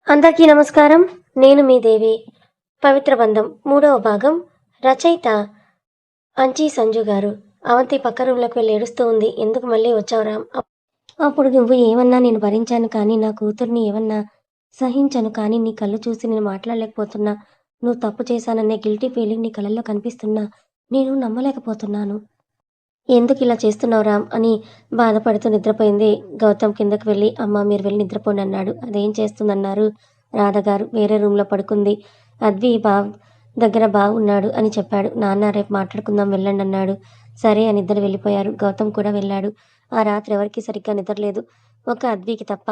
అందరికీ నమస్కారం. నేను మీ దేవి. పవిత్ర బంధం 3వ భాగం. రచయిత అంచీ సంజు గారు. అవంతి పక్క రూమ్‌లోకి వెళ్లి ఏడుస్తూ ఉంది. ఎందుకు మళ్ళీ వచ్చావు రామ్? అప్పుడు నువ్వు ఏమన్నా నేను భరించాను కానీ నా కూతుర్ని ఏమన్నా సహించను కానీ నీ కళ్ళు చూసి నేను మాట్లాడలేకపోతున్నా. నువ్వు తప్పు చేశాననే గిల్టీ ఫీలింగ్ నీ కళ్ళల్లో కనిపిస్తున్నా నేను నమ్మలేకపోతున్నాను. ఎందుకిలా చేస్తున్నావు రామ్? అని బాధపడుతూ నిద్రపోయింది. గౌతమ్ కిందకి వెళ్ళి అమ్మా మీరు వెళ్ళి నిద్రపోండి అన్నాడు. అదేం చేస్తుందన్నారు రాధగారు. వేరే రూమ్‌లో పడుకుంది. అద్వి దగ్గర బాగున్నాడు అని చెప్పాడు. నాన్న రేపు మాట్లాడుకుందాం వెళ్ళండి అన్నాడు. సరే అని ఇద్దరు వెళ్ళిపోయారు. గౌతమ్ కూడా వెళ్ళాడు. ఆ రాత్రి ఎవరికీ సరిగ్గా నిద్రలేదు. ఒక అద్వికి తప్ప.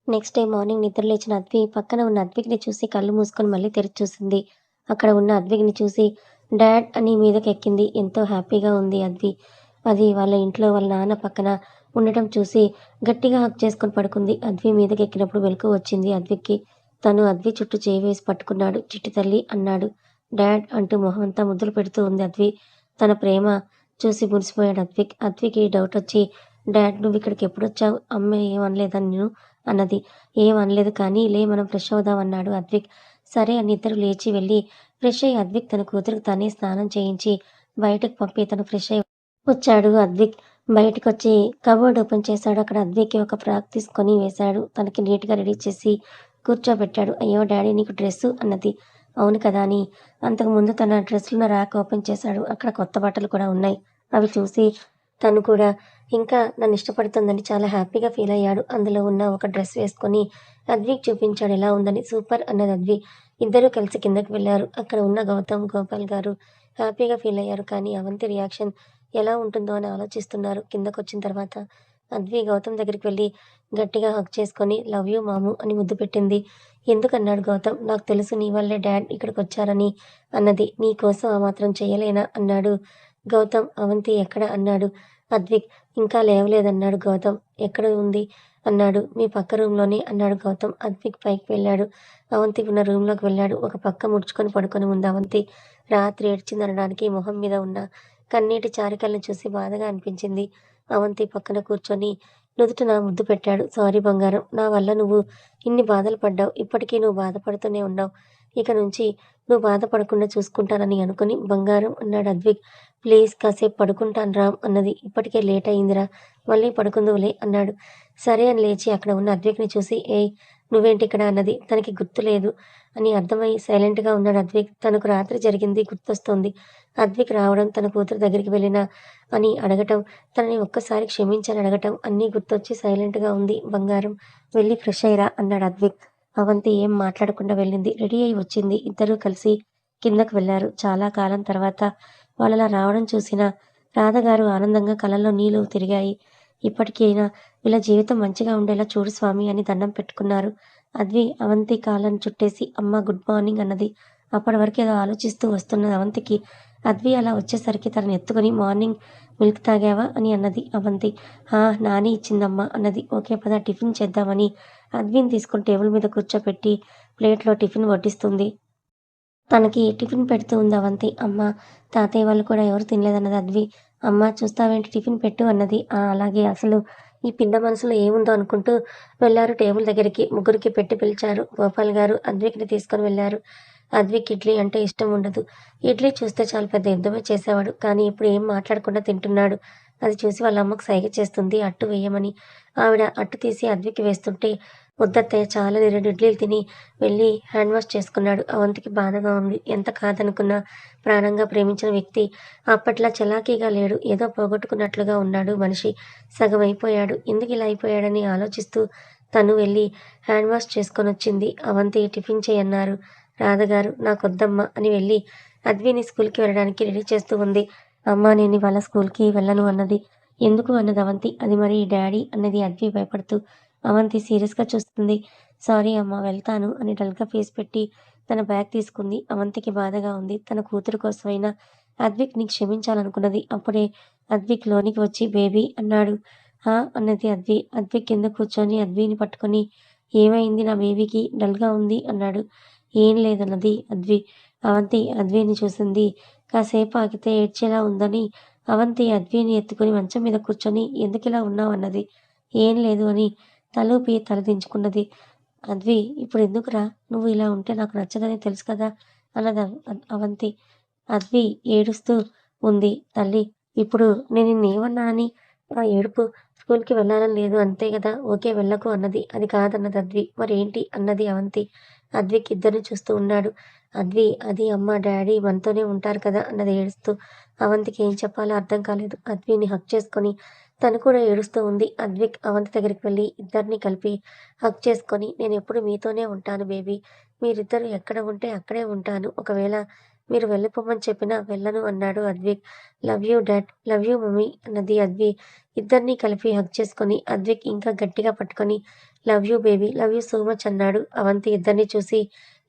నెక్స్ట్ డే మార్నింగ్ నిద్ర లేచిన అద్వి పక్కన ఉన్న అద్విక్‌ని చూసి కళ్ళు మూసుకొని మళ్ళీ తెరిచి చూసింది. అక్కడ ఉన్న అద్విక్‌ని చూసి డాడ్ అని మీదకెక్కింది. ఎంతో హ్యాపీగా ఉంది అద్వి. అది వాళ్ళ ఇంట్లో వాళ్ళ నాన్న పక్కన ఉండటం చూసి గట్టిగా హగ్ చేసుకొని పడుకుంది. అద్వి మీదకెక్కినప్పుడు మెలకువ వచ్చింది అద్విక్‌కి. తను అద్వి చుట్టూ చేయి వేసి పట్టుకున్నాడు. చిట్టి తల్లి అన్నాడు. డాడ్ అంటూ మొహమంతా ముద్దులు పెడుతూ ఉంది అద్వి. తన ప్రేమ చూసి మురిసిపోయాడు అద్విక్. అద్వికి డౌటొచ్చి డాడ్ నువ్విక్కడికి ఎప్పుడొచ్చావు? అమ్మ ఏమనలేదా నిన్ను? అన్నది. ఏం అనలేదు కానీ లే మనం ఫ్రెష్ అవుదాం అన్నాడు అద్విక్. సరే అని ఇద్దరు లేచి వెళ్ళి ఫ్రెష్ అయ్యి అద్విక్ తన కూతురికి తనే స్నానం చేయించి బయటకు పంపి తను ఫ్రెష్ అయ్యి వచ్చాడు అద్విక్. బయటకొచ్చి కబోర్డ్ ఓపెన్ చేశాడు. అక్కడ అద్విక్‌కి ఒక ఫ్రాక్ తీసుకొని వేశాడు. తనకి నీట్‌గా రెడీ చేసి కూర్చోబెట్టాడు. అయ్యో డాడీ నీకు డ్రెస్సు అన్నది. అవును కదా అని అంతకుముందు తన డ్రెస్సులున్న ర్యాక్ ఓపెన్ చేశాడు. అక్కడ కొత్త బట్టలు కూడా ఉన్నాయి. అవి చూసి తను కూడా ఇంకా నన్నిష్టపడుతుందని చాలా హ్యాపీగా ఫీల్ అయ్యాడు. అందులో ఉన్న ఒక డ్రెస్ వేసుకొని అద్వికి చూపించాడు ఎలా ఉందని. సూపర్ అన్నది అద్వి. ఇద్దరూ కలిసి కిందకి వెళ్లారు. అక్కడ ఉన్న గౌతమ్, గోపాల్ గారు హ్యాపీగా ఫీల్ అయ్యారు. కానీ అవంతి రియాక్షన్ ఎలా ఉంటుందో అని ఆలోచిస్తున్నారు. కిందకొచ్చిన తర్వాత అద్వి గౌతమ్ దగ్గరికి వెళ్ళి గట్టిగా హగ్ చేసుకొని లవ్ యూ మాము అని ముద్దు పెట్టింది. ఎందుకన్నాడు గౌతమ్. నాకు తెలుసు నీ వల్లే డాడ్ ఇక్కడికొచ్చారని అన్నది. నీ కోసం ఆ మాత్రం చెయ్యలేనా అన్నాడు గౌతమ్. అవంతి ఎక్కడ అన్నాడు అద్విక్. ఇంకా లేవలేదన్నాడు గౌతమ్. ఎక్కడ ఉంది అన్నాడు. మీ పక్క రూమ్‌లోనే అన్నాడు గౌతమ్. అద్విక్ పైకి వెళ్ళాడు. అవంతి ఉన్న రూమ్‌లోకి వెళ్ళాడు. ఒక పక్క ముడుచుకొని పడుకొని ఉంది అవంతి. రాత్రి ఏడ్చిందనడానికి మొహం మీద ఉన్న కన్నీటి చారికలను చూసి బాధగా అనిపించింది. అవంతి పక్కన కూర్చొని నుదుటిన ముద్దు పెట్టాడు. సారీ బంగారం. నా వల్ల నువ్వు ఇన్ని బాధలు పడ్డావు. ఇప్పటికీ నువ్వు బాధపడుతూనే ఉన్నావు. ఇక నుంచి నువ్వు బాధపడకుండా చూసుకుంటానని అనుకుని బంగారం అన్నాడు అద్విక్. ప్లీజ్ కాసేపు పడుకుంటాను రామ్ అన్నది. ఇప్పటికే లేట్ అయిందిరా. మళ్ళీ పడుకుందువులే అన్నాడు. సరే అని లేచి అక్కడ ఉన్న అద్విక్‌ని చూసి ఏయ్ నువ్వేంటిక్కడ అన్నది. తనకి గుర్తులేదు అని అర్థమై సైలెంట్‌గా ఉన్నాడు అద్విక్. తనకు రాత్రి జరిగింది గుర్తొస్తోంది. అద్విక్ రావడం, తన కూతురు దగ్గరికి వెళ్ళినా అని అడగటం, తనని ఒక్కసారి క్షమించని అడగటం అన్నీ గుర్తొచ్చి సైలెంట్‌గా ఉంది. బంగారం వెళ్ళి ఫ్రెష్ అయ్యిరా అన్నాడు అద్విక్. అవంతి ఏం మాట్లాడకుండా వెళ్ళింది. రెడీ అయ్యి వచ్చింది. ఇద్దరూ కలిసి కిందకు వెళ్లారు. చాలా కాలం తర్వాత వాళ్ళలా రావడం చూసిన రాధగారు ఆనందంగా కళ్ళల్లో నీళ్లు తిరిగాయి. ఇప్పటికైనా వీళ్ళ జీవితం మంచిగా ఉండేలా చూడు స్వామి అని దండం పెట్టుకున్నారు. అద్వి అవంతి కాళ్ళను చుట్టేసి అమ్మా గుడ్ మార్నింగ్ అన్నది. అప్పటి వరకు ఏదో ఆలోచిస్తూ వస్తున్న అవంతికి అద్వి అలా వచ్చేసరికి తనని ఎత్తుకుని మార్నింగ్ మిల్క్ తాగావా అని అన్నది అవంతి. నాని ఇచ్చిందమ్మా అన్నది. ఓకే పద టిఫిన్ చేద్దామని అద్విని తీసుకుని టేబుల్ మీద కూర్చోపెట్టి ప్లేట్‌లో టిఫిన్ వడ్డిస్తుంది. తనకి టిఫిన్ పెడుతూ ఉంది అవంతి. అమ్మా, తాతయ్య వాళ్ళు కూడా ఎవరు తినలేదన్నది అద్వి. అమ్మా చూస్తావేంటి టిఫిన్ పెట్టు అన్నది. అలాగే అసలు ఈ పిల్ల మనసులో ఏముందో అనుకుంటూ వెళ్లారు టేబుల్ దగ్గరికి. ముగ్గురికి పెట్టి పిలిచారు. గోపాల్ గారు అద్విక్‌ని తీసుకొని వెళ్లారు. అద్విక్ ఇడ్లీ అంటే ఇష్టం ఉండదు. ఇడ్లీ చూస్తే చాలా పెద్ద యుద్ధమే చేసేవాడు. కానీ ఇప్పుడు ఏం మాట్లాడకుండా తింటున్నాడు. అది చూసి వాళ్ళ అమ్మకు సైగ చేస్తుంది అట్టు వేయమని. ఆవిడ అట్టు తీసి అద్విక్‌కి వేస్తుంటే వద్దత్తయ్య చాలని 2 ఇడ్లీలు తిని వెళ్ళి హ్యాండ్ వాష్ చేసుకున్నాడు. అవంతికి బాధగా ఉంది. ఎంత కాదనుకున్నా ప్రాణంగా ప్రేమించిన వ్యక్తి అప్పట్లా చలాకీగా లేడు. ఏదో పోగొట్టుకున్నట్లుగా ఉన్నాడు మనిషి. సగం అయిపోయాడు. ఎందుకిలా అయిపోయాడని ఆలోచిస్తూ తను వెళ్ళి హ్యాండ్ వాష్ చేసుకొనొచ్చింది. అవంతి టిఫిన్ చెయ్యన్నారు రాధగారు. నాకొద్దమ్మా అని వెళ్ళి అద్విని స్కూల్‌కి వెళ్ళడానికి రెడీ చేస్తూ ఉంది. అమ్మా నేనివాళ స్కూల్‌కి వెళ్ళను అన్నది. ఎందుకు అన్నది అవంతి. అది మరి డాడీ అన్నది అద్వి భయపడుతూ. అవంతి సీరియస్‌గా చూస్తుంది. సారీ అమ్మా వెళ్తాను అని డల్‌గా ఫేస్ పెట్టి తన బ్యాగ్ తీసుకుంది. అవంతికి బాధగా ఉంది. తన కూతురు కోసమైనా అద్విక్‌ని క్షమించాలనుకున్నది. అప్పుడే అద్విక్ లోనికి వచ్చి బేబీ అన్నాడు. అన్నది అద్వి. అద్విక్ కింద కూర్చొని అద్విని పట్టుకొని ఏమైంది నా బేబీకి డల్‌గా ఉంది అన్నాడు. ఏం లేదన్నది అద్వి. అవంతి అద్విని చూసింది. కాసేపు ఆగితే ఏడ్చేలా ఉందని అవంతి అద్విని ఎత్తుకుని మంచం మీద కూర్చొని ఎందుకిలా ఉన్నావు అన్నది. ఏం లేదు అని తలూపి తల దించుకున్నది. అద్వి ఇప్పుడు ఎందుకురా నువ్వు ఇలా ఉంటే నాకు నచ్చదని తెలుసు కదా అన్నది అవంతి. అద్వి ఏడుస్తూ ఉంది. తల్లి ఇప్పుడు నేను నిన్నేమన్నానని ఆ ఏడుపు స్కూల్‌కి వెళ్ళాలని లేదు అంతే గదా! ఓకే వెళ్ళకు అన్నది. అది కాదన్నది అద్వి. మరేంటి అన్నది అవంతి. అద్వికి ఇద్దరిని చూస్తూ ఉన్నాడు. అద్వి అది అమ్మ, డ్యాడీ మనతోనే ఉంటారు కదా! అన్నది ఏడుస్తూ. అవంతికి ఏం చెప్పాలో అర్థం కాలేదు. అద్విని హగ్ చేసుకొని తను కూడా ఏడుస్తూ ఉంది. అద్విక్ అవంతి దగ్గరికి వెళ్లి ఇద్దరిని కలిపి హగ్ చేసుకొని నేనెప్పుడు మీతోనే ఉంటాను బేబీ. మీరిద్దరూ ఎక్కడ ఉంటే అక్కడే ఉంటాను. ఒకవేళ మీరు వెళ్ళిపొమ్మని చెప్పినా వెళ్ళను అన్నాడు Advik. Love you dad, love you mummy అన్నది అద్వి. ఇద్దరిని కలిపి హగ్ చేసుకొని అద్విక్ ఇంకా గట్టిగా పట్టుకొని love you baby, love you so much అన్నాడు. అవంతి ఇద్దరిని చూసి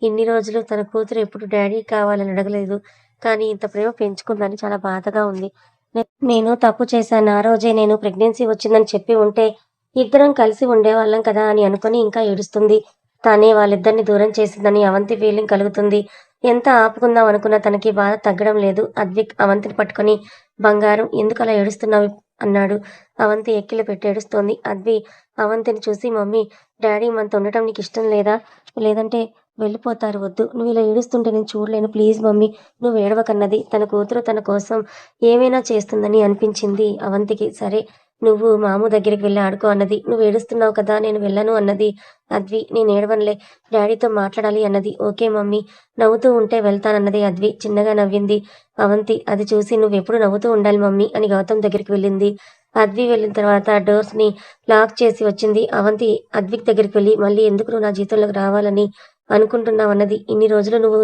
ఇన్ని రోజులు తన కూతురు ఎప్పుడు డాడీ కావాలని అడగలేదు. కానీ ఇంత ప్రేమ పెంచుకుందని చాలా బాధగా ఉంది. నేను తప్పు చేశాను. ఆ రోజే నేను ప్రెగ్నెన్సీ వచ్చిందని చెప్పి ఉంటే ఇద్దరం కలిసి ఉండేవాళ్ళం కదా అని అనుకుని ఇంకా ఏడుస్తుంది. తానే వాళ్ళిద్దరిని దూరం చేసిందని అవంతి ఫీలింగ్ కలుగుతుంది. ఎంత ఆపుకుందాం అనుకున్నా తనకి బాధ తగ్గడం లేదు. అద్విక్ అవంతిని పట్టుకొని బంగారం ఎందుకలా ఏడుస్తున్నావు అన్నాడు. అవంతి ఎక్కిళ్ళు పెట్టి ఏడుస్తోంది. అద్వి అవంతిని చూసి మమ్మీ, డాడీ మనతో ఉండటం నీకు ఇష్టం లేదా? లేదంటే వెళ్ళిపోతారు. వద్దు. నువ్వు ఇలా ఏడుస్తుంటే నేను చూడలేను. ప్లీజ్ మమ్మీ నువ్వు ఏడవకన్నది. తన కూతురు తన కోసం ఏమైనా చేస్తుందని అనిపించింది అవంతికి. సరే నువ్వు మాము దగ్గరికి వెళ్ళి ఆడుకో అన్నది. నువ్వు ఏడుస్తున్నావు కదా నేను వెళ్ళను అన్నది అద్వి. నేను ఏడవనులే, డాడీతో మాట్లాడాలి అన్నది. ఓకే మమ్మీ, నవ్వుతూ ఉంటే వెళ్తానన్నది అద్వి. చిన్నగా నవ్వింది అవంతి. అది చూసి నువ్వెప్పుడు నవ్వుతూ ఉండాలి మమ్మీ అని గౌతమ్ దగ్గరికి వెళ్ళింది. అద్వి వెళ్ళిన తర్వాత డోర్స్ని లాక్ చేసి వచ్చింది అవంతి. అద్విక్ దగ్గరికి వెళ్ళి మళ్ళీ ఎందుకు నువ్వు నా జీవితంలోకి రావాలని అనుకుంటున్నావన్నది. ఇన్ని రోజులు నువ్వు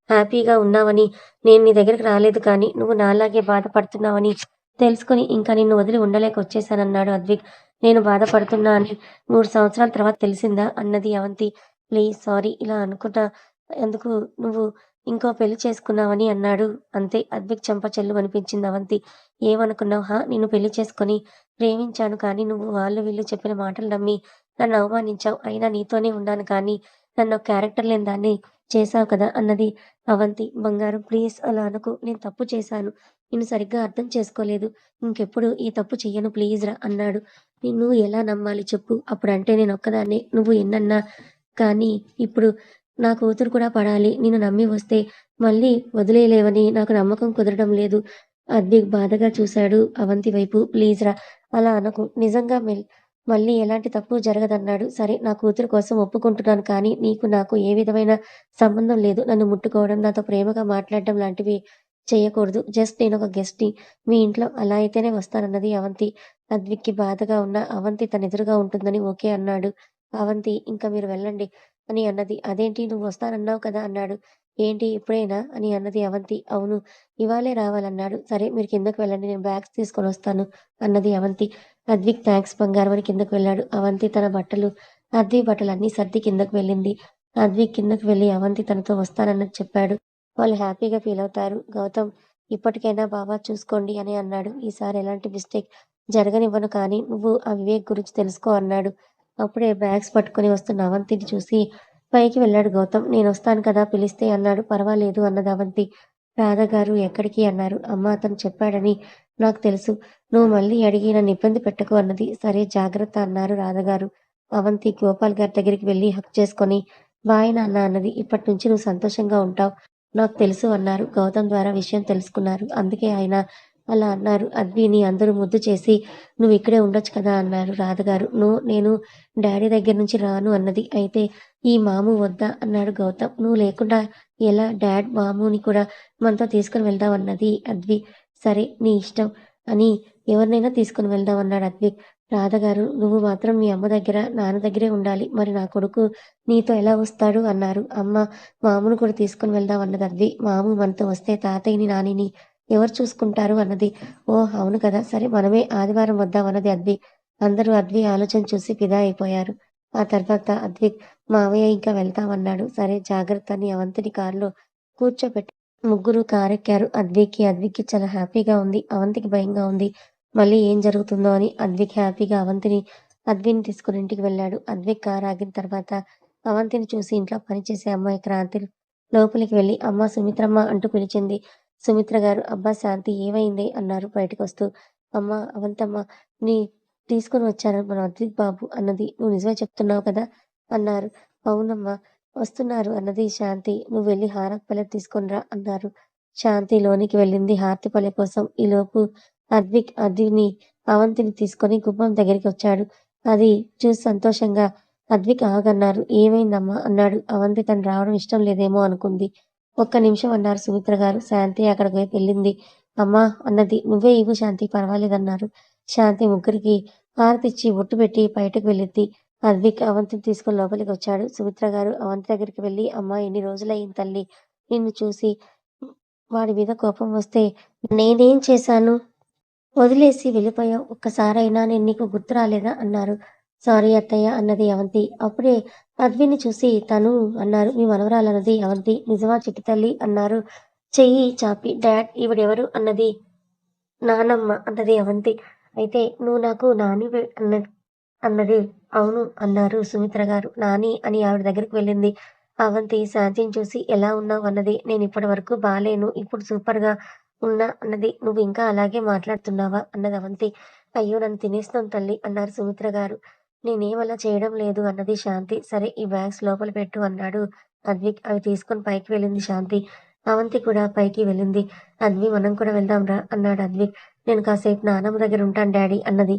హ్యాపీగా ఉన్నావని నేను నీ దగ్గరికి రాలేదు కానీ నువ్వు నాలాగే బాధపడుతున్నావని తెలుసుకొని ఇంకా నిన్ను వదిలి ఉండలేక వచ్చేసానన్నాడు అద్విక్. నేను బాధపడుతున్నా అని 3 సంవత్సరాల తర్వాత తెలిసిందా అన్నది అవంతి. ప్లీజ్ సారీ, ఇలా అనుకున్నా ఎందుకు నువ్వు ఇంకో పెళ్లి చేసుకున్నావని అన్నాడు. అంతే అద్విక్ చెంప చెల్లు అనిపించింది అవంతి. ఏమనుకున్నావు నిన్ను పెళ్లి చేసుకొని ప్రేమించాను కానీ నువ్వు వాళ్ళు వీళ్ళు చెప్పిన మాటలు నమ్మి నన్ను అవమానించావు. అయినా నీతోనే ఉన్నాను కానీ నన్నొక క్యారెక్టర్ లేని దాన్ని చేశావు కదా అన్నది అవంతి. బంగారం ప్లీజ్ అలా అనకు. నేను తప్పు చేశాను. నిన్ను సరిగ్గా అర్థం చేసుకోలేదు. ఇంకెప్పుడు ఈ తప్పు చెయ్యను ప్లీజ్ రా అన్నాడు. నిన్ను ఎలా నమ్మాలి చెప్పు? అప్పుడంటే నేనొక్కదాన్నే. నువ్వు ఎన్నన్నా కానీ ఇప్పుడు నా కూతురు కూడా పడాలి. నిన్ను నమ్మి వస్తే మళ్ళీ వదిలేయలేవని నాకు నమ్మకం కుదరడం లేదు. అద్విక్ బాధగా చూశాడు అవంతి వైపు. ప్లీజ్ రా అలా అనకు. నిజంగా మళ్ళీ ఎలాంటి తప్పు జరగదన్నాడు. సరే నా కూతురు కోసం ఒప్పుకుంటున్నాను కానీ నీకు నాకు ఏ విధమైన సంబంధం లేదు. నన్ను ముట్టుకోవడం, నాతో ప్రేమగా మాట్లాడడం లాంటివి చేయకూడదు. జస్ట్ నేనొక గెస్ట్‌ని. మీ ఇంట్లో అలా అయితేనే వస్తానన్నది అవంతి. అద్విక్‌కి బాధగా ఉన్న అవంతి తనెదురుగా ఉంటుందని ఓకే అన్నాడు. అవంతి ఇంక మీరు వెళ్ళండి అని అన్నది. అదేంటి నువ్వు వస్తానన్నావు కదా అన్నాడు. ఏంటి ఇప్పుడేనా అని అన్నది అవంతి. అవును ఇవాళే రావాలన్నాడు. సరే మీరు కిందకు వెళ్ళండి, నేను బ్యాగ్స్ తీసుకొనొస్తాను అన్నది అవంతి. అద్విక్ థాంక్స్ బంగారం అని కిందకు వెళ్ళాడు. అవంతి తన బట్టలు, అద్వి బట్టలన్నీ సర్ది కిందకు వెళ్ళింది. అద్విక్ కిందకు వెళ్ళి అవంతి తనతో వస్తానన్నది చెప్పాడు. వాళ్ళు హ్యాపీగా ఫీలవుతారు. గౌతమ్ ఇప్పటికైనా బాగా చూసుకోండి అని అన్నాడు. ఈసారి ఎలాంటి మిస్టేక్ జరగనివ్వను కానీ నువ్వు ఆ వివేక్ గురించి తెలుసుకో అన్నాడు. అప్పుడే బ్యాగ్స్ పట్టుకొని వస్తున్న అవంతిని చూసి పైకి వెళ్ళాడు గౌతమ్. నేనొస్తాను కదా పిలిస్తే అన్నాడు. పర్వాలేదు అన్నది అవంతి. రాధగారు ఎక్కడికి అన్నారు. అమ్మ అతను చెప్పాడని నాకు తెలుసు. నువ్వు మళ్ళీ అడిగి నన్ను ఇబ్బంది పెట్టకు అన్నది. సరే జాగ్రత్త అన్నారు రాధగారు. అవంతి గోపాల్ గారి దగ్గరికి వెళ్ళి హగ్ చేసుకొని బాయ్ నాన్న అన్నది. ఇప్పటినుంచి నువ్వు సంతోషంగా ఉంటావు. నాకు తెలుసు అన్నారు. గౌతమ్ ద్వారా విషయం తెలుసుకున్నారు. అందుకే ఆయన అలా అన్నారు. అద్విని అందరూ ముద్దు చేసి నువ్విక్కడే ఉండొచ్చు కదా అన్నారు రాధగారు. నేను డాడీ దగ్గర నుంచి రాను అన్నది. అయితే ఈ మాము వద్దా అన్నాడు గౌతమ్. నువ్వు లేకుండా ఎలా డాడ్, మాముని కూడా మనతో తీసుకొని వెళ్దాం అన్నది అద్వి. సరే నీ ఇష్టం అని ఎవరినైనా తీసుకొని వెళ్దాం అన్నాడు అద్విక్. రాధగారు నువ్వు మాత్రం మీ అమ్మ దగ్గర, నాన్న దగ్గరే ఉండాలి. మరి నా కొడుకు నీతో ఎలా వస్తాడు అన్నారు. అమ్మ మామును కూడా తీసుకొని వెళ్దాం అన్నది అద్వి. మాము మనతో వస్తే తాతయ్యని, నానిని ఎవరు చూసుకుంటారు అన్నది. ఓహ్ అవును కదా, సరే మనమే ఆదివారం వద్దాం అన్నది అద్వి. అందరూ అద్వి ఆలోచన చూసి ఫిదా అయిపోయారు. ఆ తర్వాత అద్విక్ మావయ్య ఇంకా వెళ్తామన్నాడు. సరే జాగ్రత్త అని అవంతిని కారులో కూర్చోబెట్టి ముగ్గురు కారెక్కారు. అద్విక్కి చాలా హ్యాపీగా ఉంది. అవంతికి భయంగా ఉంది. మళ్ళీ ఏం జరుగుతుందో అని. అద్విక్ హ్యాపీగా అద్విని తీసుకుని ఇంటికి వెళ్ళాడు. అద్విక్ కారు ఆగిన తర్వాత అవంతిని చూసి ఇంట్లో పనిచేసే అమ్మాయి క్రాంతి లోపలికి వెళ్ళి అమ్మా సుమిత్రమ్మ అంటూ పిలిచింది. సుమిత్ర గారు అబ్బా శాంతి ఏమైంది అన్నారు బయటకొస్తూ. అమ్మా అవంతమ్మ నీ తీసుకొని వచ్చారు మన అద్విక్ బాబు అన్నది. నువ్వు నిజమే చెప్తున్నావు కదా అన్నారు. అవునమ్మా! వస్తున్నారు అన్నది శాంతి. "నువ్వెళ్ళి హారతి పళ్ళెం తీసుకొని అన్నారు. శాంతి లోనికి వెళ్ళింది హారతి పళ్ళెం కోసం. ఈలోపు అద్విక్‌ని, అవంతిని తీసుకొని గుమ్మం దగ్గరికొచ్చాడు. అది చూసి సంతోషంగా "అద్విక్ ఆగన్నారు." "ఏమైందమ్మా?" అన్నాడు. అవంతి తను రావడం ఇష్టం లేదేమో అనుకుంది. "ఒక్క నిమిషం" అన్నారు సుమిత్ర గారు. శాంతి అక్కడి వైపు వెళ్ళింది. "అమ్మా" అన్నది. "నువ్వే ఇవ్వు శాంతి పర్వాలేదన్నారు." శాంతి ముగ్గురికి హారతిచ్చి బొట్టు పెట్టి బయటకు వెళ్ళింది. అద్విక్ అవంతిని తీసుకొని లోపలికొచ్చాడు. సుమిత్ర గారు అవంతి దగ్గరికి వెళ్లి, "అమ్మా! ఎన్ని రోజులయింది తల్లీ నిన్ను చూసి. వాడి మీద కోపం వస్తే నేనేం చేశాను? వదిలేసి వెళ్ళిపోయావు. ఒక్కసారైనా నేను నీకు గుర్తు రాలేదా?" అన్నారు. "సారీ అత్తయ్య" అన్నది అవంతి. అప్పుడే అద్విని చూసి తను అన్నారు. "మీ మనవరాలన్నది అవంతి. "నిజమా చిట్టి తల్లి" అన్నారు చెయ్యి చాపి. "డాడ్ ఈవిడెవరు?" అన్నది. "నానమ్మ" అన్నది అవంతి. "అయితే నువ్వు నాకు నానివే" అన్నది. "అవును" అన్నారు సుమిత్ర గారు. "నాని" అని ఆవిడ దగ్గరికి వెళ్ళింది. అవంతి శాంతిని చూసి "ఎలా ఉన్నావు?" అన్నది. "నేనిప్పటి వరకు బాలేను. ఇప్పుడు సూపర్‌గా ఉన్నా" అన్నది. "నువ్వింకా అలాగే మాట్లాడుతున్నావా?" అన్నది అవంతి. "అయ్యో! నన్ను తినేస్తోంది తల్లి" అన్నారు సుమిత్ర గారు. "నేనేం అలా చేయడం లేదు" అన్నది శాంతి. "సరే ఈ బ్యాగ్స్ లోపల పెట్టు" అన్నాడు అద్విక్. అవి తీసుకొని పైకి వెళ్ళింది శాంతి. అవంతి కూడా పైకి వెళ్ళింది. "అద్వి మనం కూడా వెళ్దాం రా" అన్నాడు అద్విక్. "నేను కాసేపు నానమ్మ దగ్గర ఉంటాను డాడీ" అన్నది.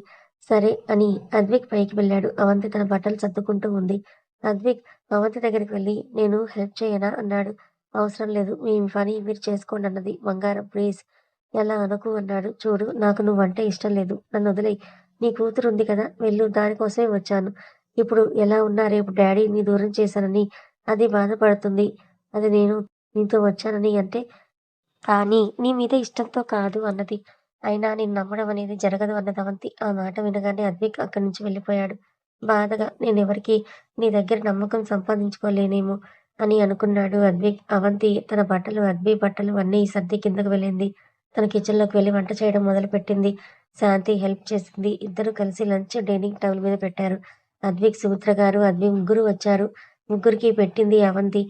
సరే అని అద్విక్ పైకి వెళ్ళాడు. అవంతి తన బట్టలు సర్దుకుంటూ ఉంది. అద్విక్ అవంతి దగ్గరికి వెళ్లి "నేను హెల్ప్ చేయనా?" అన్నాడు. "అవసరం లేదు. మీ పని మీరు చేసుకోండి" అన్నది. "బంగారం ప్లీజ్ అలా అనకు" అన్నాడు. "చూడు నాకు నువ్వంటే ఇష్టం లేదు. నన్నొదిలేయ్. నీ కూతురుంది కదా! వెళ్ళు దానికోసమే వచ్చాను. ఇప్పుడు ఎలా ఉన్నా రేపు డాడీని దూరం చేశానని అది బాధపడుతుంది. అది నేను నీతో వచ్చానని అంటే కానీ నీ మీద ఇష్టంతో కాదు" అన్నది. "అయినా నిన్ను నమ్మడం అనేది జరగదు" అన్నది అవంతి. ఆ మాట వినగానే అద్విక్ అక్కడి నుంచి వెళ్ళిపోయాడు. బాధగా "నేనెవరికీ నీ దగ్గర నమ్మకం సంపాదించుకోలేనేమో" అని అనుకున్నాడు అద్విక్. అవంతి తన బట్టలు అద్వి బట్టలు అన్నీ సర్ది కిందకు వెళ్ళింది. తన కిచెన్‌లోకి వెళ్లి వంట చేయడం మొదలుపెట్టింది. శాంతి హెల్ప్ చేసింది. ఇద్దరూ కలిసి లంచ్ డైనింగ్ టేబుల్ మీద పెట్టారు. అద్విక్, సుమిత్ర గారు, అద్వి ముగ్గురు వచ్చారు. ముగ్గురికి పెట్టింది అవంతి.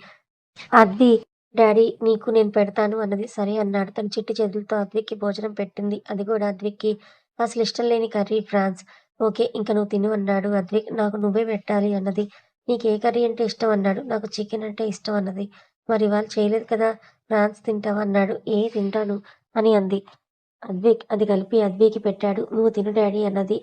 అద్వి డాడీ నీకు నేను పెడతాను అన్నది. సరే అన్నాడు. తన చిట్టి చేతులతో అద్విక్‌కి భోజనం పెట్టింది. అది కూడా అద్విక్‌కి అసలిష్టం లేని కర్రీ ఫ్రాన్స్. ఓకే. ఇంక నువ్వు తిను అన్నాడు అద్విక్. నాకు నువ్వే పెట్టాలి అన్నది. నీకే కర్రీ అంటే ఇష్టం అన్నాడు. నాకు చికెన్ అంటే ఇష్టం అన్నది. మరివాళ చేయలేదు కదా! ఫ్రాన్స్ తింటావా అన్నాడు. తింటాను అని అంది. అద్విక్ అది కలిపి అద్వికి పెట్టాడు. నువ్వు తిను డాడీ అన్నది.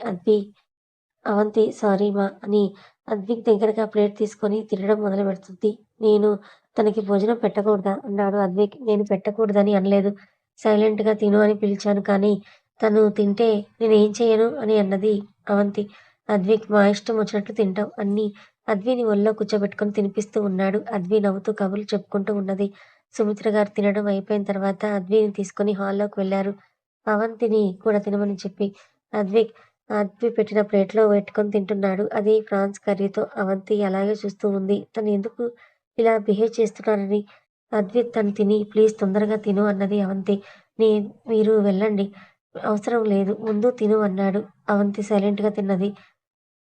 అవంతి సారీ మా అని అద్విక్ దగ్గరగా ప్లేట్ తీసుకొని తినడం మొదలుపెడుతుంది. నేను తనకి భోజనం పెట్టకూడదా? అన్నాడు అద్విక్. నేను పెట్టకూడదని అనలేదు. సైలెంట్‌గా తిను అని పిలిచాను కానీ తను తింటే నేనేం చేయను అని అన్నది అవంతి. అద్విక్ మా ఇష్టం వచ్చినట్లు తింటాం అన్నీ అద్విని ఒళ్ళో కూర్చోబెట్టుకొని తినిపిస్తూ ఉన్నాడు. అద్వి నవ్వుతూ కబుర్లు చెప్పుకుంటూ ఉన్నది. సుమిత్ర గారు తినడం అయిపోయిన తర్వాత అద్విని తీసుకొని హాల్లోకి వెళ్లారు. అవంతిని కూడా తినమని చెప్పి అద్విక్ అద్వి పెట్టిన ప్లేట్‌లో పెట్టుకొని తింటున్నాడు. అది ప్రాన్స్ కర్రీతో. అవంతి అలాగే చూస్తూ ఉంది. తను ఎందుకు ఇలా బిహేవ్ చేస్తున్నారని. అద్విక్ తను తిని "ప్లీజ్ తొందరగా తిను" అన్నది అవంతి. నే "మీరు వెళ్ళండి. అవసరం లేదు. ముందు తిను" అన్నాడు. అవంతి సైలెంట్‌గా తిన్నది.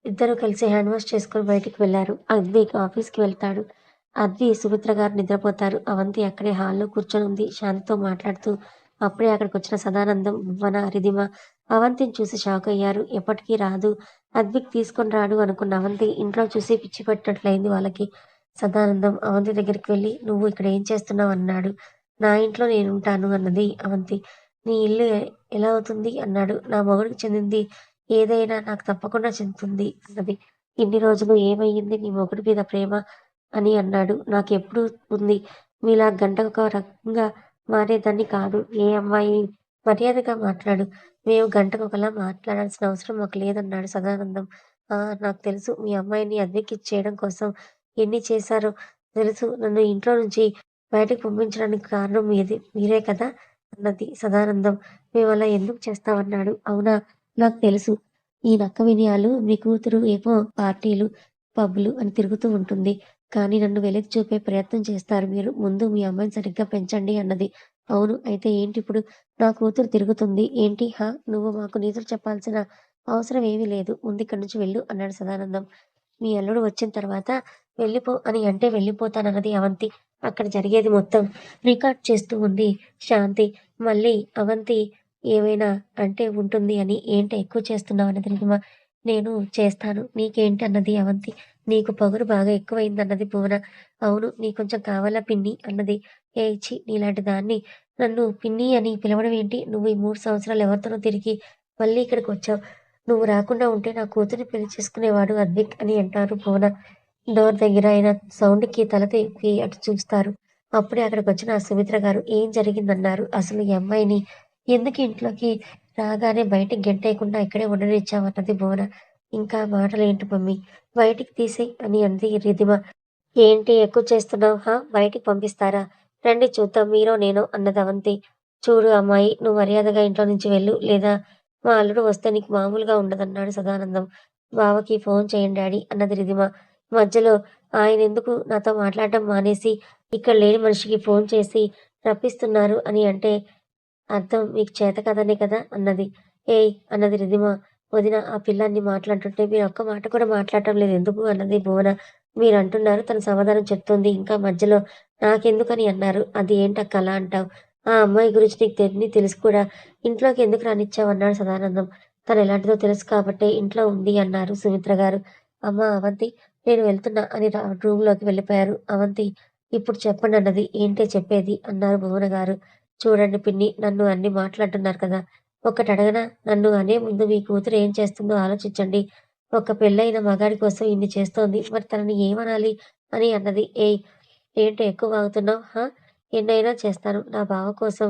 ఇద్దరూ కలిసి హ్యాండ్ వాష్ చేసుకొని బయటికి వెళ్లారు. అద్విక్ ఆఫీస్‌కి వెళ్తాడు. అద్వి, సుమిత్ర గారు నిద్రపోతారు. అవంతి అక్కడే హాల్‌లో కూర్చొనుంది శాంతితో మాట్లాడుతూ. అప్పుడే అక్కడికొచ్చిన సదానందం, భువన, రిధిమ అవంతిని చూసి షాకయ్యారు. ఎప్పటికీ రాదు, అద్విక్ తీసుకొని రాడు అనుకున్న అవంతి ఇంట్లో చూసి పిచ్చి పట్టినట్లయింది వాళ్ళకి. సదానందం అవంతి దగ్గరికి వెళ్లి "నువ్వు ఇక్కడ ఏం చేస్తున్నావు?" అన్నాడు. "నా ఇంట్లో నేనుంటాను" అన్నది అవంతి. "నీ ఇల్లు ఎలా అవుతుంది?" అన్నాడు. "నా మొగుడికి చెందింది ఏదైనా నాకు తప్పకుండా చెందుతుంది" అన్నది. "ఇన్ని రోజులు ఏమయ్యింది నీ మొగుడి మీద ప్రేమ" అని అన్నాడు. "నాకెప్పుడూ ఉంది. మీలా గంటకొక రకంగా మారేదాన్ని కాదు. ఏ అమ్మాయి మర్యాదగా మాట్లాడు. మేము గంటకొకలా మాట్లాడాల్సిన అవసరం మాకు లేదన్నాడు సదానందం. నాకు తెలుసు. మీ అమ్మాయిని అద్దెకిచ్చేయడం కోసం ఎన్ని చేశారో తెలుసు. నన్ను ఇంట్లో నుంచి బయటకు పంపించడానికి కారణం మీరే కదా! అన్నది సదానందం. మేమలా ఎందుకు చేస్తామన్నాడు. అవునా! నాకు తెలుసు. ఈ నక్క వినయాలు మీ కూతురు ఏమో పార్టీలు, పబ్బులు అని తిరుగుతూ ఉంటుంది. కానీ నన్ను వెలికి చూపే ప్రయత్నం చేస్తారు మీరు. ముందు మీ అమ్మాయిని సరిగ్గా పెంచండి అన్నది. అవును. అయితే ఏంటిప్పుడు? నా కూతురు తిరుగుతుంది. ఏంటి? నువ్వు మాకు నీతులు చెప్పాల్సిన అవసరం ఏమీ లేదు. ముందిక్కడి నుంచి వెళ్ళు అన్నాడు సదానందం. మీ అల్లుడు వచ్చిన తర్వాత వెళ్ళిపో అని అంటే వెళ్ళిపోతానన్నది అవంతి. అక్కడ జరిగేది మొత్తం రికార్డ్ చేస్తూ ఉంది శాంతి. మళ్ళీ అవంతి ఏమైనా అంటే ఉంటుంది అని ఏంటే ఎక్కువ చేస్తున్నావు అన్నది రిధిమ. నేను చేస్తాను. నీకేంటి అన్నది అవంతి. నీకు పొగరు బాగా ఎక్కువైందన్నది భువన. అవును నీకొంచెం కావాలా పిన్ని అన్నది. ఏయ్ ఛీ! నీలాంటి దాన్ని నన్ను పిన్ని అని పిలవడం ఏంటి? నువ్వు ఈ 3 సంవత్సరాలు ఎవరితోనో తిరిగి మళ్ళీ ఇక్కడికొచ్చావు. నువ్వు రాకుండా ఉంటే నా కూతుర్ని పెళ్లి చేసుకునేవాడు అద్విక్ అని అంటారు భువన. డోర్ దగ్గర అయిన సౌండ్‌కి తల తిప్పి అటు చూస్తారు. అప్పుడే అక్కడికొచ్చిన ఆ సుమిత్ర గారు ఏం జరిగిందన్నారు? అసలు ఈ అమ్మాయిని ఎందుకు ఇంట్లోకి రాగానే బయటికి గెంటేయకుండా ఇక్కడే ఉండనిచ్చావన్నది భువన. ఇంకా మాటలేంటి మమ్మీ బయటికి తీసేయ్ అని అంది రిధిమ. ఏంటి ఎక్కువ చేస్తున్నావు హా? బయటికి పంపిస్తారా? రండి చూద్దాం మీరో నేనో అన్నది అవంతి. చూడు అమ్మాయి నువ్వు మర్యాదగా ఇంట్లో నుంచి వెళ్ళు లేదా మా అల్లుడు వస్తే నీకు మామూలుగా ఉండదన్నాడు సదానందం. బావకి ఫోన్ చేయండి డాడీ అన్నది రిధిమ. మధ్యలో ఆయనెందుకు నాతో మాట్లాడడం మానేసి ఇక్కడ లేని మనిషికి ఫోన్ చేసి రప్పిస్తున్నారు అని అంటే అర్థం మీకు చేత కాదనే కదా అన్నది. ఏయ్ అన్నది రిధిమ. వదిన ఆ పిల్ల అన్ని మాటలంటుంటే మీరు ఒక్క మాట కూడా మాట్లాడటం లేదు ఎందుకు అన్నది భువన. మీరంటున్నారు తను సమాధానం చెప్తోంది. ఇంకా మధ్యలో నాకెందుకని అన్నారు. అది ఏంటక్క అలా అంటావు? ఆ అమ్మాయి గురించి నీకు తెలుసు కూడా ఇంట్లోకి ఎందుకు రానిచ్చావు అన్నాడు సదానందం. తను ఎలాంటిదో తెలుసు కాబట్టే ఇంట్లో ఉంది అన్నారు సుమిత్ర గారు. అమ్మా అవంతి నేను వెళ్తున్నా అని రూమ్‌లోకి వెళ్ళిపోయారు. అవంతి ఇప్పుడు చెప్పండి అన్నది. ఏంటే చెప్పేది అన్నారు భువన గారు. చూడండి పిన్ని నన్ను అన్ని మాటలంటున్నారు కదా! ఒక్కటడగనా? నన్ను అనే ముందు మీ కూతురు ఏం చేస్తుందో ఆలోచించండి. ఒక పెళ్ళైన మగాడి కోసం ఇన్ని చేస్తోంది. మరి తనని ఏమనాలి? అని అన్నది. ఏయ్! ఏంటి ఎక్కువ వాగుతున్నావు? హా! ఎన్నైనా చేస్తాను. నా బావ కోసం.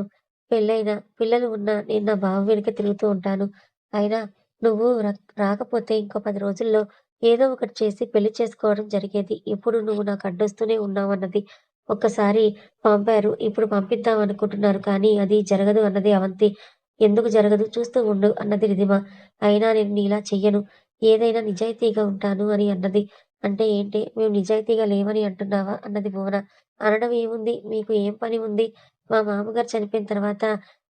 పెళ్ళైన పిల్లలు ఉన్నా నేను నా బావ వెనుక తిరుగుతూ ఉంటాను. అయినా నువ్వు రాకపోతే ఇంకో 10 రోజుల్లో ఏదో ఒకటి చేసి పెళ్లి చేసుకోవడం జరిగేది. ఇప్పుడు నువ్వు నాకు అడ్డొస్తూనే ఉన్నావన్నది. ఒక్కసారి పంపారు. ఇప్పుడు పంపిద్దాం అనుకుంటున్నారు కానీ అది జరగదు అన్నది అవంతి. ఎందుకు జరగదు? చూస్తూ ఉండు అన్నది రిధిమ. అయినా నేను నీలా చెయ్యను. ఏదైనా నిజాయితీగా ఉంటాను అని అన్నది. అంటే ఏంటి? మేము నిజాయితీగా లేమని అంటున్నావా? అన్నది భువన. అనడం ఏముంది? మీకు ఏం పని ఉంది? మా మామగారు చనిపోయిన తర్వాత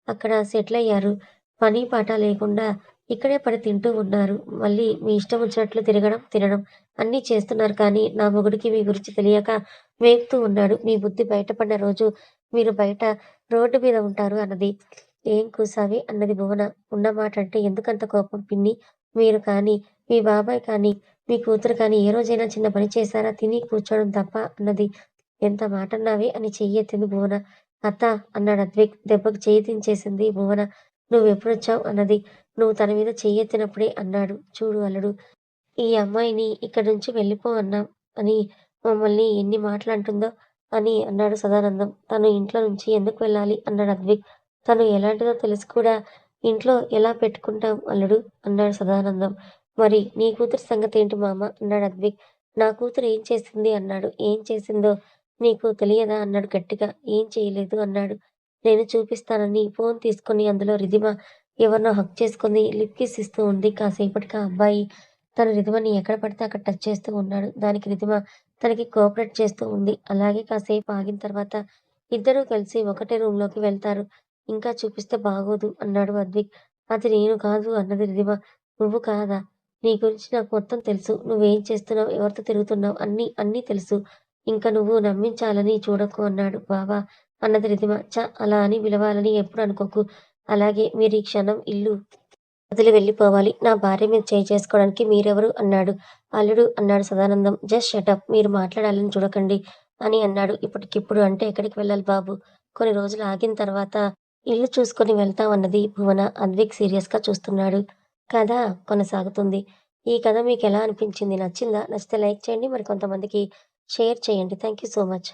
అక్కడ సెటిలయ్యారు. పని పాట లేకుండా ఇక్కడే పడి తింటూ ఉన్నారు. మళ్ళీ మీ ఇష్టం వచ్చినట్లు తిరగడం, తినడం అన్నీ చేస్తున్నారు కానీ నా మొగుడికి మీ గురించి తెలియక వేపుతూ ఉన్నాడు. మీ బుద్ధి బయటపడిన రోజు మీరు బయట రోడ్డు మీద ఉంటారు అన్నది. ఏం కూసావి అన్నది భువన. ఉన్న మాట అంటే ఎందుకంత కోపం పిన్ని? మీరు కానీ, మీ బాబాయ్ కానీ, మీ కూతురు కానీ ఏ రోజైనా చిన్న పని చేశారా? తిని కూర్చోవడం తప్ప అన్నది. ఎంత మాటన్నావే అని చెయ్యెత్తింది భువన. అత్తా అన్నాడు అద్విక్. దెబ్బకు చెయ్యి దించేసింది భువన. నువ్వెప్పుడొచ్చావు అన్నది. నువ్వు తన మీద చెయ్యెత్తినప్పుడే అన్నాడు. చూడు అల్లుడు ఈ అమ్మాయిని ఇక్కడి నుంచి వెళ్ళిపో అన్నాం అని మమ్మల్ని ఎన్ని మాటలంటుందో అని అన్నాడు సదానందం. తను ఇంట్లో నుంచి ఎందుకు వెళ్ళాలి అన్నాడు అద్విక్. తను ఎలాంటిదో తెలిసి కూడా ఇంట్లో ఎలా పెట్టుకుంటాం అల్లుడు అన్నాడు సదానందం. మరి నీ కూతురి సంగతేంటి మామ అన్నాడు అద్విక్. నా కూతురు ఏం చేసింది అన్నాడు. ఏం చేసిందో నీకు తెలియదా అన్నాడు గట్టిగా. ఏం చేయలేదు అన్నాడు. నేను చూపిస్తానని ఫోన్ తీసుకొని అందులో రిధిమ ఎవరినో హగ్ చేసుకొని లిప్ కిస్ ఇస్తూ ఉంది. కాసేపటికి ఆ అబ్బాయి తను రిధిమని ఎక్కడ పడితే అక్కడ టచ్ చేస్తూ ఉన్నాడు. దానికి రిధిమ తనకి కోఆపరేట్ చేస్తూ ఉంది. అలాగే కాసేపు ఆగిన తర్వాత ఇద్దరూ కలిసి ఒకటే రూమ్‌లోకి వెళ్తారు. ఇంకా చూపిస్తే బాగోదు అన్నాడు అద్విక్. అది నేను కాదు అన్నది రిధిమ. నువ్వు కాదా? నీ గురించి నాకు మొత్తం తెలుసు. నువ్వేం చేస్తున్నావు? ఎవరితో తిరుగుతున్నావు? అన్నీ తెలుసు. ఇంక నువ్వు నమ్మించాలని చూడకు అన్నాడు. బావా అన్నది రిధిమ. అలా అని పిలవాలని ఎప్పుడు అనుకోకు. అలాగే మీరీ క్షణం ఇల్లు వదిలి వెళ్ళిపోవాలి. నా భార్య మీద చేయి చేసుకోవడానికి మీరెవరు అన్నాడు. అల్లుడు అన్నాడు సదానందం. జస్ట్ షటప్ మీరు మాట్లాడాలని చూడకండి అని అన్నాడు. ఇప్పటికిప్పుడు అంటే ఎక్కడికి వెళ్ళాలి బాబు? కొన్ని రోజులు ఆగిన తర్వాత ఇల్లు చూసుకొని వెళ్తాం అన్నది భువన. అద్విక్ సీరియస్‌గా చూస్తున్నాడు. కథ కొనసాగుతుంది. ఈ కథ మీకెలా అనిపించింది? నచ్చిందా? నచ్చితే లైక్ చేయండి. మరి కొంతమందికి షేర్ చేయండి. Thank you so much.